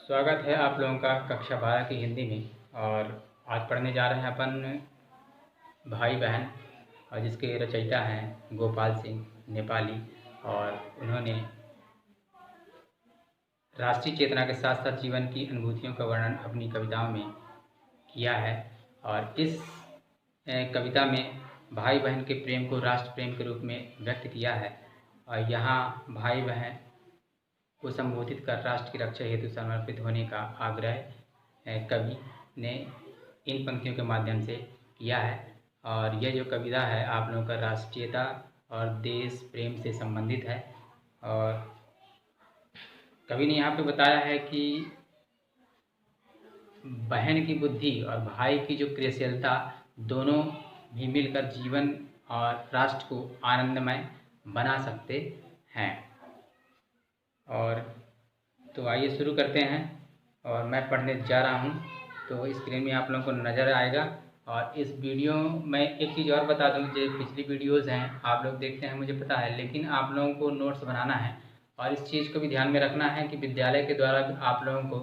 स्वागत है आप लोगों का कक्षा 12 की हिंदी में। और आज पढ़ने जा रहे हैं अपन भाई बहन, और जिसके रचयिता हैं गोपाल सिंह नेपाली। और उन्होंने राष्ट्रीय चेतना के साथ साथ जीवन की अनुभूतियों का वर्णन अपनी कविताओं में किया है। और इस कविता में भाई बहन के प्रेम को राष्ट्र प्रेम के रूप में व्यक्त किया है। और यहाँ भाई बहन को संबोधित कर राष्ट्र की रक्षा हेतु समर्पित होने का आग्रह कवि ने इन पंक्तियों के माध्यम से किया है। और यह जो कविता है आप लोगों का राष्ट्रीयता और देश प्रेम से संबंधित है। और कवि ने यहाँ पे बताया है कि बहन की बुद्धि और भाई की जो क्रियाशीलता दोनों भी मिलकर जीवन और राष्ट्र को आनंदमय बना सकते हैं। और तो आइए शुरू करते हैं। और मैं पढ़ने जा रहा हूँ, तो स्क्रीन में आप लोगों को नज़र आएगा। और इस वीडियो में एक चीज़ और बता दूँ, जो पिछली वीडियोज़ हैं आप लोग देखते हैं मुझे पता है, लेकिन आप लोगों को नोट्स बनाना है। और इस चीज़ को भी ध्यान में रखना है कि विद्यालय के द्वारा आप लोगों को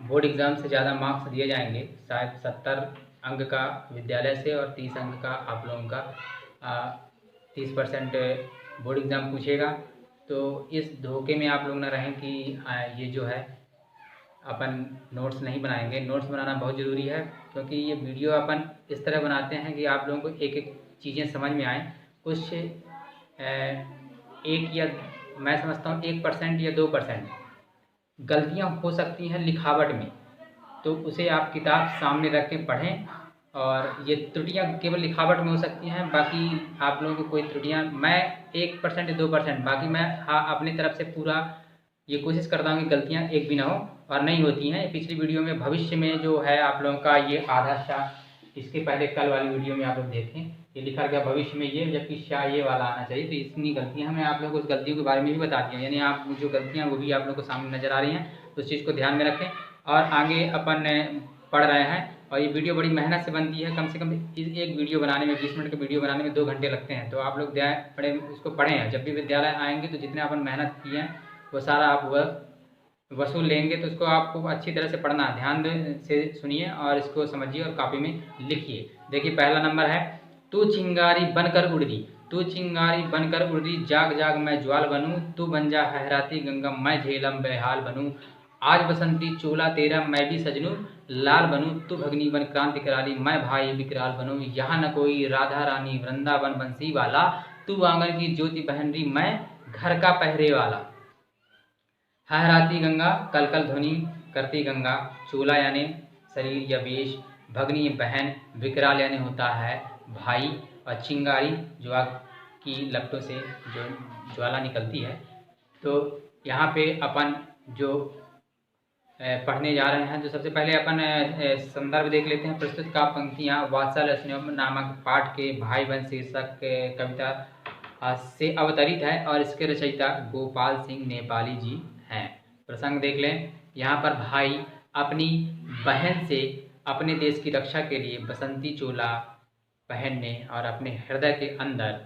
बोर्ड एग्ज़ाम से ज़्यादा मार्क्स दिए जाएंगे। शायद 70 अंक का विद्यालय से और 30 अंक का आप लोगों का 30% बोर्ड एग्ज़ाम पूछेगा। तो इस धोखे में आप लोग ना रहें कि ये जो है अपन नोट्स नहीं बनाएंगे। नोट्स बनाना बहुत ज़रूरी है, क्योंकि ये वीडियो अपन इस तरह बनाते हैं कि आप लोगों को एक एक चीज़ें समझ में आएँ। कुछ एक या मैं समझता हूँ 1% या 2% गलतियाँ हो सकती हैं लिखावट में, तो उसे आप किताब सामने रख के पढ़ें। और ये त्रुटियाँ केवल लिखावट में हो सकती हैं, बाकी आप लोगों को कोई त्रुटियाँ, मैं 1% या 2%, बाकी मैं अपनी तरफ से पूरा ये कोशिश करता हूँ कि गलतियाँ एक भी ना हो, और नहीं होती हैं। पिछली वीडियो में भविष्य में जो है आप लोगों का ये आधा शाह, इसके पहले कल वाली वीडियो में आप लोग देखें, ये लिखा गया भविष्य में ये, जबकि शाह ये वाला आना चाहिए। तो इतनी गलतियाँ मैं आप लोगों को उस गलतियों के बारे में भी बता दी, यानी आप जो गलतियाँ वो भी आप लोग को सामने नज़र आ रही हैं, तो उस चीज़ को ध्यान में रखें। और आगे अपन पढ़ रहे हैं। और ये वीडियो बड़ी मेहनत से बनती है, कम से कम एक वीडियो बनाने में 20 मिनट का वीडियो बनाने में 2 घंटे लगते हैं। तो आप लोग इसको पढ़ें। जब भी विद्यालय आएंगे तो जितने अपन मेहनत की है वो सारा आप वसूल लेंगे। तो इसको आपको अच्छी तरह से पढ़ना, ध्यान से सुनिए और इसको समझिए और कॉपी में लिखिए। देखिए पहला नंबर है, तू चिंगारी बनकर उड़ दी, तू चिंगारी बनकर उड़ दी, जाग जाग मैं ज्वाल बनूं, तू बन जा हहराती गंगा मैं झेलम बेहाल बनूं, आज बसंती चोला तेरा मैं भी सजनू लाल बनूं, तू भगनी बन क्रांति कराली मैं भाई विकराल बनूं, यहाँ न कोई राधा रानी वृंदावन बंसी वाला, तू आंगन की ज्योति बहनरी मैं घर का पहरे वाला। हहराती गंगा कल कल ध्वनि करती गंगा, चोला यानी शरीर या वेश, भगनी बहन, विकराल यानी होता है भाई, और चिंगारी जो आग की लपटों से जो ज्वाला निकलती है। तो यहाँ पे अपन जो पढ़ने जा रहे हैं, तो सबसे पहले अपन संदर्भ देख लेते हैं। प्रस्तुत का पंक्तियाँ वात्सल स्नेह नामक पाठ के भाई बहन शीर्षक कविता से अवतरित है, और इसके रचयिता गोपाल सिंह नेपाली जी हैं। प्रसंग देख लें। यहाँ पर भाई अपनी बहन से अपने देश की रक्षा के लिए बसंती चोला पहनने और अपने हृदय के अंदर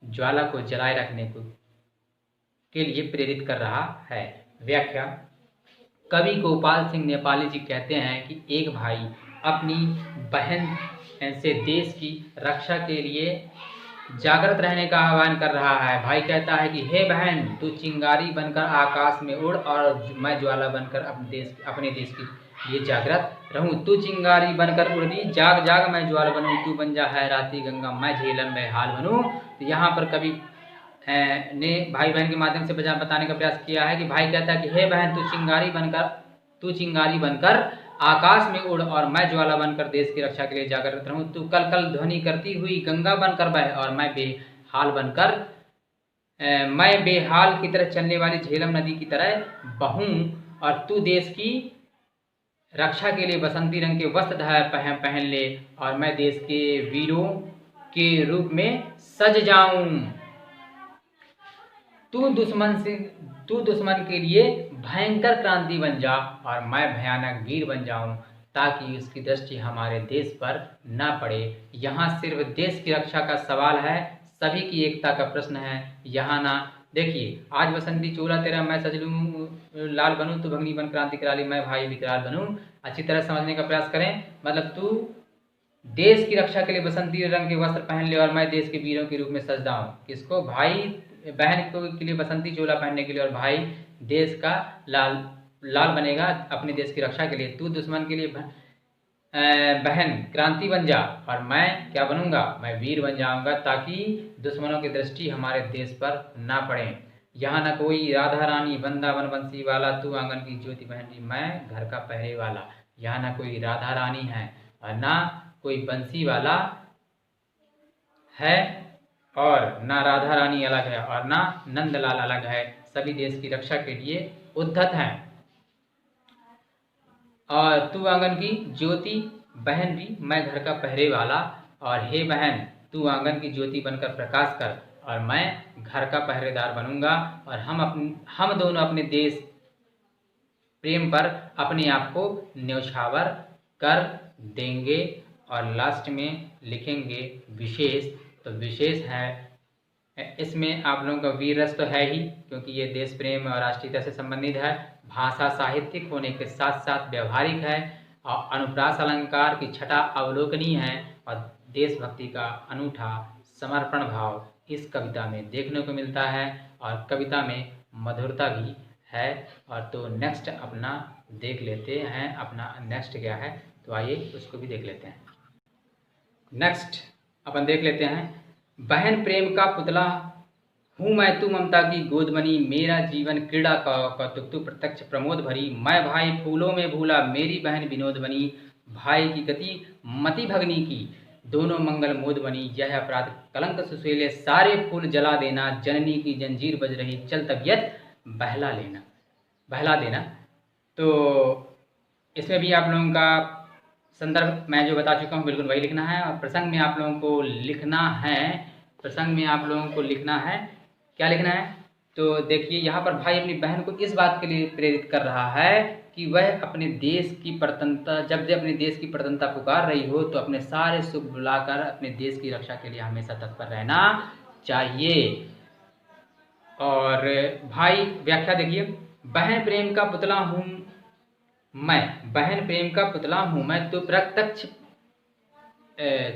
ज्वाला को जलाए रखने के लिए प्रेरित कर रहा है। व्याख्या। कवि गोपाल सिंह नेपाली जी कहते हैं कि एक भाई अपनी बहन से देश की रक्षा के लिए जागृत रहने का आह्वान कर रहा है। भाई कहता है कि हे बहन, तू चिंगारी बनकर आकाश में उड़ और मैं ज्वाला बनकर अपने देश के लिए जागृत रहूं। तू चिंगारी बनकर उड़ दी, जाग जाग मैं ज्वाला बनूं, तू बन जा है राती गंगा मैं झेलम में हाल बनूं। तो यहाँ पर कवि ने भाई बहन के माध्यम से बताने का प्रयास किया है कि भाई कहता है कि हे बहन, तू चिंगारी बनकर आकाश में उड़ और मैं ज्वाला बनकर देश की रक्षा के लिए जागृत रहूं। तू कल कल ध्वनि करती हुई गंगा बनकर बह और मैं बेहाल की तरह चलने वाली झेलम नदी की तरह बहूं, और तू देश की रक्षा के लिए बसंती रंग के वस्त्र पहन ले और मैं देश के वीरों के रूप में सज जाऊं। तू दुश्मन के लिए भयंकर क्रांति बन जा और मैं भयानक वीर बन जाऊं, ताकि उसकी दृष्टि हमारे देश पर न पड़े। यहाँ सिर्फ देश की रक्षा का सवाल है, सभी की एकता का प्रश्न है। यहाँ ना देखिए, आज बसंती चोला तेरा मैं सज लूँ लाल बनूँ, तू भगनी बन क्रांति करा ली, मैं भाई विकराल बनूँ। अच्छी तरह समझने का प्रयास करें। मतलब तू देश की रक्षा के लिए बसंती रंग के वस्त्र पहन ले और मैं देश के वीरों के रूप में सजदा हूँ। किसको? भाई बहन को के लिए बसंती चोला पहनने के लिए, और भाई देश का लाल लाल बनेगा अपने देश की रक्षा के लिए। तू दुश्मन के लिए बहन क्रांति बन जा और मैं क्या बनूंगा? मैं वीर बन जाऊंगा, ताकि दुश्मनों की दृष्टि हमारे देश पर ना पड़े। यहाँ न कोई राधा रानी वृंदावन बंसी वाला, तू आंगन की ज्योति बहन जी, मैं घर का पहरे वाला। यहाँ ना कोई राधा रानी है और ना कोई बंसी वाला है, और ना राधा रानी अलग है और ना नंदलाल अलग है। सभी देश की रक्षा के लिए उद्धत हैं। और तू आंगन की ज्योति बहन भी, मैं घर का पहरे वाला। और हे बहन, तू आंगन की ज्योति बनकर प्रकाश कर और मैं घर का पहरेदार बनूंगा। और हम दोनों अपने देश प्रेम पर अपने आप को न्यौछावर कर देंगे। और लास्ट में लिखेंगे विशेष। तो विशेष है, इसमें आप लोगों का वीर रस तो है ही, क्योंकि ये देश प्रेम और राष्ट्रीयता से संबंधित है। भाषा साहित्यिक होने के साथ साथ व्यवहारिक है, और अनुप्रास अलंकार की छटा अवलोकनीय है, और देशभक्ति का अनूठा समर्पण भाव इस कविता में देखने को मिलता है, और कविता में मधुरता भी है। और तो नेक्स्ट अपना देख लेते हैं, अपना नेक्स्ट क्या है, तो आइए उसको भी देख लेते हैं। नेक्स्ट अपन देख लेते हैं, बहन प्रेम का पुतला हूँ मैं, तू ममता की गोद बनी, मेरा जीवन क्रीड़ा कौतुक तू प्रत्यक्ष प्रमोद भरी। मैं भाई फूलों में भूला, मेरी बहन विनोद बनी, भाई की गति मति भगनी की, दोनों मंगल मोद बनी। यह अपराध कलंक सुशीले, सारे फूल जला देना, जननी की जंजीर बज रही, चल तबीयत बहला देना। तो इसमें भी आप लोगों का संदर्भ मैं जो बता चुका हूँ बिल्कुल वही लिखना है, और प्रसंग में आप लोगों को लिखना है, प्रसंग में आप लोगों को लिखना है, क्या लिखना है? तो देखिए, यहाँ पर भाई अपनी बहन को इस बात के लिए प्रेरित कर रहा है कि वह अपने देश की प्रतंत्रता, जब भी अपने देश की प्रतंत्रता पुकार रही हो, तो अपने सारे सुख बुलाकर अपने देश की रक्षा के लिए हमेशा तत्पर रहना चाहिए। और भाई व्याख्या देखिए, बहन प्रेम का पुतला हूँ मैं, बहन प्रेम का पुतला हूँ मैं, तो प्रत्यक्ष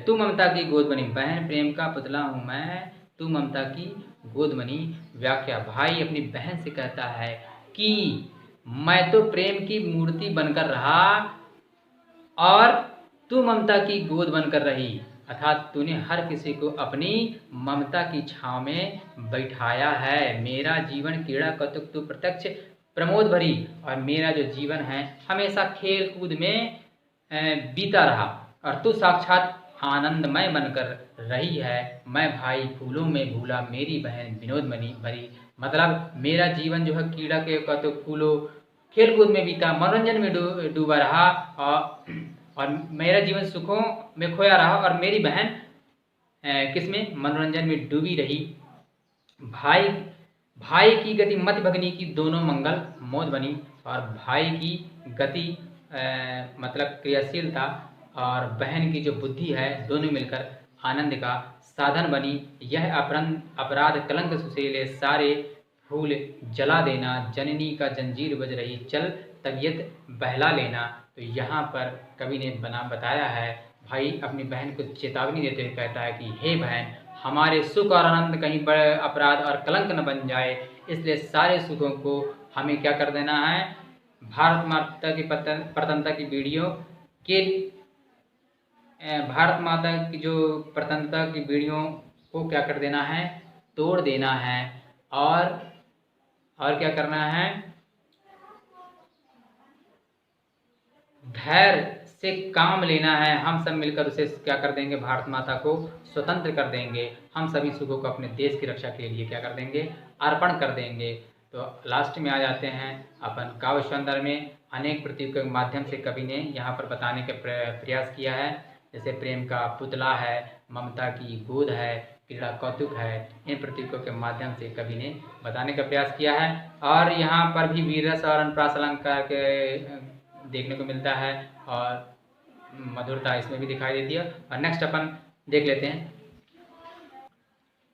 तू ममता की गोद बनी। बहन प्रेम का पुतला हूँ मैं, तू ममता की गोद बनी। व्याख्या, भाई अपनी बहन से कहता है कि मैं तो प्रेम की मूर्ति बनकर रहा और तू ममता की गोद बनकर रही, अर्थात तूने हर किसी को अपनी ममता की छांव में बैठाया है। मेरा जीवन क्रीड़ा कौतुक तू प्रत्यक्ष प्रमोद भरी, और मेरा जो जीवन है हमेशा खेल कूद में बीता रहा, और तू साक्षात आनंदमय बनकर रही है। मैं भाई फूलों में भूला, मेरी बहन विनोद मनी भरी। मतलब मेरा जीवन जो है क्रीड़ा के कौतुक फूलों खेल कूद में बीता, मनोरंजन में डूबा रहा, और मेरा जीवन सुखों में खोया रहा, और मेरी बहन किसमें? मनोरंजन में डूबी रही। भाई की गति मति भगनी की, दोनों मंगल मोद बनी। और भाई की गति मतलब क्रियाशीलता, और बहन की जो बुद्धि है, दोनों मिलकर आनंद का साधन बनी। यह अपराध कलंक सुशीले, सारे फूल जला देना, जननी का जंजीर बज रही, चल तबीयत बहला लेना। तो यहाँ पर कवि ने बताया है, भाई अपनी बहन को चेतावनी देते हुए कहता है कि हे बहन, हमारे सुख और आनंद कहीं बड़े अपराध और कलंक न बन जाए, इसलिए सारे सुखों को हमें क्या कर देना है? भारत माता की प्रतंत्रता की बीड़ियों के, भारत माता की जो प्रतंत्रता की बीड़ियों को क्या कर देना है? तोड़ देना है। और क्या करना है? धैर्य से काम लेना है। हम सब मिलकर उसे क्या कर देंगे? भारत माता को स्वतंत्र कर देंगे। हम सभी सुखों को अपने देश की रक्षा के लिए क्या कर देंगे? अर्पण कर देंगे। तो लास्ट में आ जाते हैं अपन काव्य सौंदर्य में। अनेक प्रतीकों के माध्यम से कवि ने यहाँ पर बताने का प्रयास किया है, जैसे प्रेम का पुतला है, ममता की गोद है, क्रीड़ा कौतुक है। इन प्रतीकों के माध्यम से कवि ने बताने का प्रयास किया है। और यहाँ पर भी वीररस और अनुप्रास अलंकार के देखने को मिलता है, और मधुरता इसमें भी दिखाई देती है। और नेक्स्ट अपन देख लेते हैं।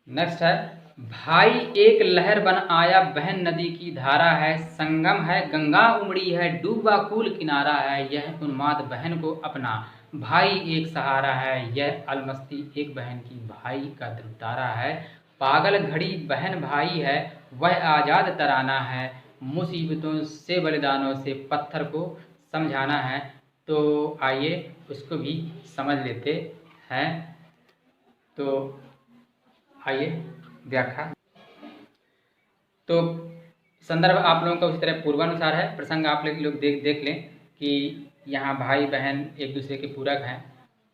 नेक्स्ट है भाई एक लहर बन आया, बहन नदी की धारा है, संगम है गंगा उमड़ी है, डूबा कूल किनारा है, यह उन्माद बहन को अपना, भाई एक सहारा है, यह अलमस्ती एक बहन की, भाई का ध्रुवतारा है, पागल घड़ी बहन भाई है, वह आज़ाद तराना है, मुसीबतों से बलिदानों से पत्थर को समझाना है। तो आइए उसको भी समझ लेते हैं। तो आइए व्याख्या। तो संदर्भ आप लोगों का उसी तरह पूर्वानुसार है। प्रसंग आप लोग देख लें कि यहाँ भाई बहन एक दूसरे के पूरक हैं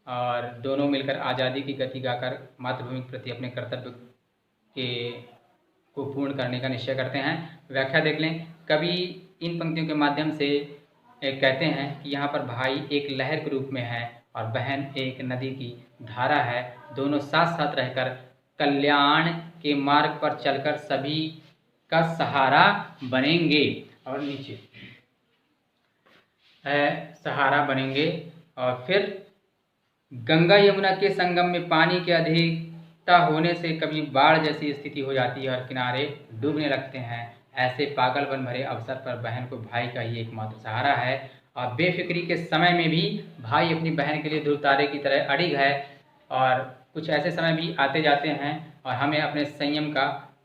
और दोनों मिलकर आज़ादी की गति गाकर मातृभूमि के प्रति अपने कर्तव्य के को पूर्ण करने का निश्चय करते हैं। व्याख्या देख लें। कवि इन पंक्तियों के माध्यम से कहते हैं कि यहाँ पर भाई एक लहर के रूप में है और बहन एक नदी की धारा है। दोनों साथ साथ रहकर कल्याण के मार्ग पर चलकर सभी का सहारा बनेंगे। और नीचे सहारा बनेंगे। और फिर गंगा यमुना के संगम में पानी के अधिकता होने से कभी बाढ़ जैसी स्थिति हो जाती है और किनारे डूबने लगते हैं। ऐसे पागलपन भरे अवसर पर बहन को भाई का ही एकमात्र सहारा है और बेफिक्री के समय में भी भाई अपनी बहन के लिए ध्रुवतारे की तरह अड़िग है। और कुछ ऐसे समय भी आते जाते हैं और हमें अपने संयम को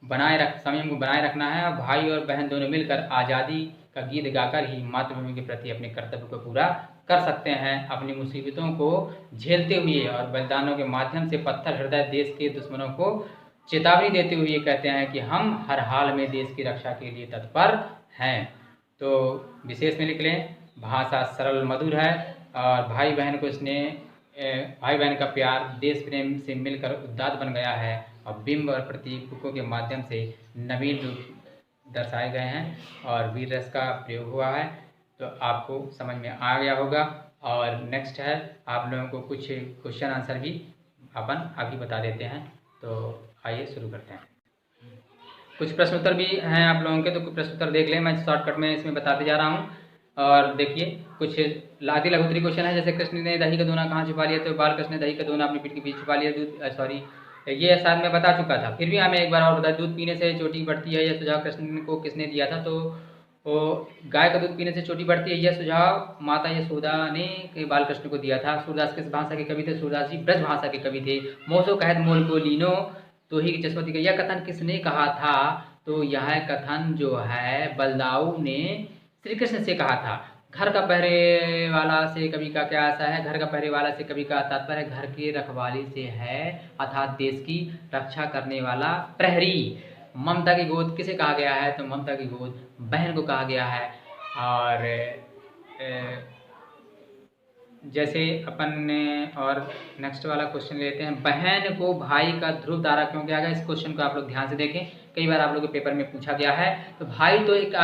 बनाए रखना है और भाई और बहन दोनों मिलकर आज़ादी का गीत गाकर ही मातृभूमि के प्रति अपने कर्तव्य को पूरा कर सकते हैं। अपनी मुसीबतों को झेलते हुए और बलिदानों के माध्यम से पत्थर हृदय देश के दुश्मनों को चेतावनी देते हुए कहते हैं कि हम हर हाल में देश की रक्षा के लिए तत्पर हैं। तो विशेष में लिख लें, भाषा सरल मधुर है और भाई बहन को भाई बहन का प्यार देश प्रेम से मिलकर उद्दात बन गया है और बिंब और प्रतीकों के माध्यम से नवीन रूप दर्शाए गए हैं और वीर रस का प्रयोग हुआ है। तो आपको समझ में आ गया होगा। और नेक्स्ट है आप लोगों को कुछ क्वेश्चन आंसर भी अपन आगे बता देते हैं। तो आइए शुरू करते हैं। कुछ प्रश्न उत्तर भी हैं आप लोगों के, तो कुछ प्रश्न उत्तर देख लें। मैं शॉर्टकट में इसमें बताते जा रहा हूँ। और देखिए कुछ लाती लघुत्री क्वेश्चन है, जैसे कृष्ण ने दही का दोना कहाँ छुपा लिया, तो बाल कृष्ण ने दही का दोना अपनी पीठ के बीच छुपा लिया। ये शायद मैं बता चुका था, फिर भी हमें एक बार और बता। दूध पीने से चोटी बढ़ती है, यह सुझाव कृष्ण को किसने दिया था? तो गाय का दूध पीने से चोटी बढ़ती है, यह सुझाव माता यशोदा ने बाल कृष्ण को दिया था। सूरदास किस भाषा के कवि थे? सूरदास जी ब्रज भाषा के कवि थे। मोसो कहत मोल को लीनो तो ही जसवती का, यह कथन किसने कहा था? तो यह कथन जो है बलदाऊ ने श्री कृष्ण से कहा था। घर का पहरे वाला से कवि का क्या आशा है? घर का पहरे वाला से कवि का तात्पर्य घर की रखवाली से है, अर्थात देश की रक्षा करने वाला प्रहरी। ममता की गोद किसे कहा गया है? तो ममता की गोद बहन को कहा गया है। और जैसे अपन ने और नेक्स्ट वाला क्वेश्चन लेते हैं, बहन को भाई का ध्रुव तारा क्यों किया गया? इस क्वेश्चन को आप लोग ध्यान से देखें, कई बार आप लोग के पेपर में पूछा गया है। तो भाई तो एक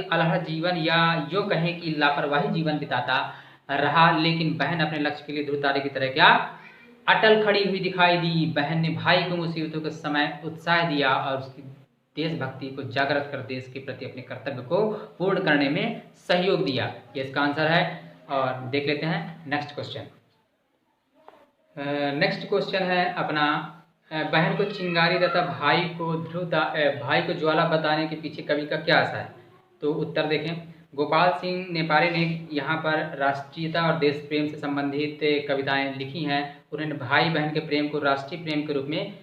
अलहड़ जीवन या यूँ कहें कि लापरवाही जीवन बिताता रहा, लेकिन बहन अपने लक्ष्य के लिए ध्रुव तारे की तरह क्या अटल खड़ी हुई दिखाई दी। बहन ने भाई को मुसीबतों के समय उत्साह दिया और उसकी देशभक्ति को जागृत कर देश के प्रति अपने कर्तव्य को पूर्ण करने में सहयोग दिया। ये इसका आंसर है। और देख लेते हैं नेक्स्ट क्वेश्चन। नेक्स्ट क्वेश्चन है अपना, बहन को चिंगारी तथा भाई को ज्वाला बताने के पीछे कवि का क्या आशा है? तो उत्तर देखें, गोपाल सिंह नेपारी ने यहाँ पर राष्ट्रीयता और देश प्रेम से संबंधित कविताएं लिखी हैं। उन्होंने भाई बहन के प्रेम को राष्ट्रीय प्रेम के रूप में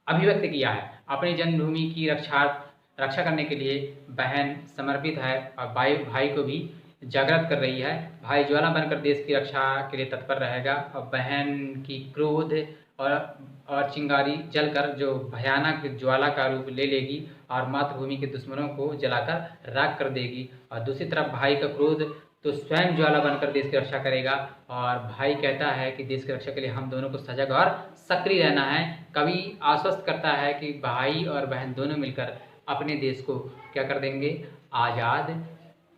अभिव्यक्त किया है। अपनी जन्मभूमि की रक्षा करने के लिए बहन समर्पित है और भाई को भी जागृत कर रही है। भाई ज्वाला बनकर देश की रक्षा के लिए तत्पर रहेगा और बहन की क्रोध और चिंगारी जलकर जो भयानक ज्वाला का रूप ले लेगी और मातृभूमि के दुश्मनों को जलाकर राख कर देगी। और दूसरी तरफ भाई का क्रोध तो स्वयं ज्वाला बनकर देश की रक्षा करेगा। और भाई कहता है कि देश की रक्षा के लिए हम दोनों को सजग और सक्रिय रहना है। कवि आश्वस्त करता है कि भाई और बहन दोनों मिलकर अपने देश को क्या कर देंगे? आज़ाद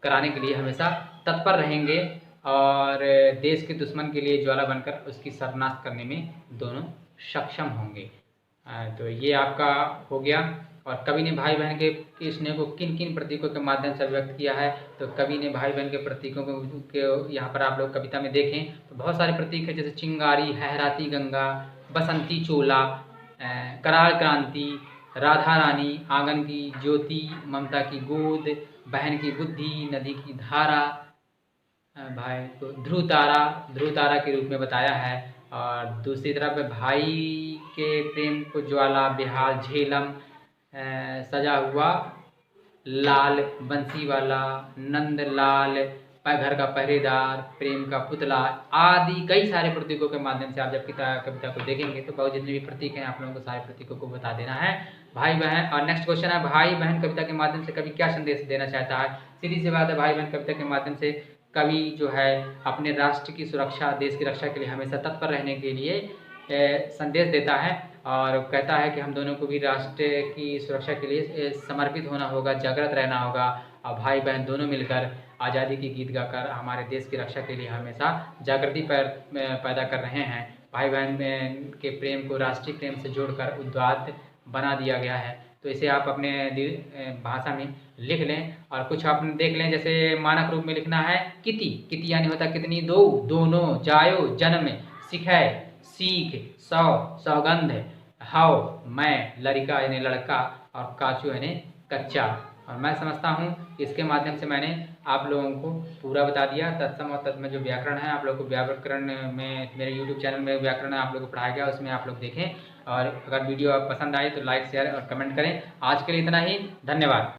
कराने के लिए हमेशा तत्पर रहेंगे और देश के दुश्मन के लिए ज्वाला बनकर उसकी सर्वनाश करने में दोनों सक्षम होंगे। तो ये आपका हो गया। और कवि ने भाई बहन के स्नेह को किन किन प्रतीकों के माध्यम से व्यक्त किया है? तो कवि ने भाई बहन के प्रतीकों को यहाँ पर आप लोग कविता में देखें तो बहुत सारे प्रतीक हैं, जैसे चिंगारी, लहराती गंगा, बसंती चोला, कराल क्रांति, राधा रानी, आंगन की ज्योति, ममता की गोद, बहन की बुद्धि, नदी की धारा, भाई को ध्रुव तारा के रूप में बताया है। और दूसरी तरफ भाई के प्रेम को ज्वाला, बेहाल, झेलम, सजा हुआ लाल, बंसी वाला, नंद लाल, घर का पहरेदार, प्रेम का पुतला आदि कई सारे प्रतीकों के माध्यम से आप जब कविता को देखेंगे तो बहुत जितने भी प्रतीक हैं आप लोगों को सारे प्रतीकों को बता देना है भाई बहन। और नेक्स्ट क्वेश्चन है, भाई बहन कविता के माध्यम से कवि क्या संदेश देना चाहता है? सीधी सी बात है, भाई बहन कविता के माध्यम से कवि जो है अपने राष्ट्र की सुरक्षा, देश की रक्षा के लिए हमेशा तत्पर रहने के लिए संदेश देता है और कहता है कि हम दोनों को भी राष्ट्र की सुरक्षा के लिए समर्पित होना होगा, जागृत रहना होगा और भाई बहन दोनों मिलकर आज़ादी की गीत गाकर हमारे देश की रक्षा के लिए हमेशा जागृति पैदा कर रहे हैं। भाई बहन के प्रेम को राष्ट्रीय प्रेम से जोड़कर उद्वाद बना दिया गया है। तो इसे आप अपने भाषा में लिख लें और कुछ आप देख लें, जैसे मानक रूप में लिखना है किति, किति यानी होता कितनी, दो, दोनों, जायो, जन्म, सिखै, सीख, सौ, सौगंध, हाओ, मैं, लड़का यानी लड़का और काचू यानी कच्चा। और मैं समझता हूँ इसके माध्यम से मैंने आप लोगों को पूरा बता दिया। तत्सम और तत्सम जो व्याकरण है आप लोगों को व्याकरण में मेरे यूट्यूब चैनल में व्याकरण आप लोगों को पढ़ाया गया, उसमें आप लोग देखें और अगर वीडियो पसंद आए तो लाइक शेयर और कमेंट करें। आज के लिए इतना ही, धन्यवाद।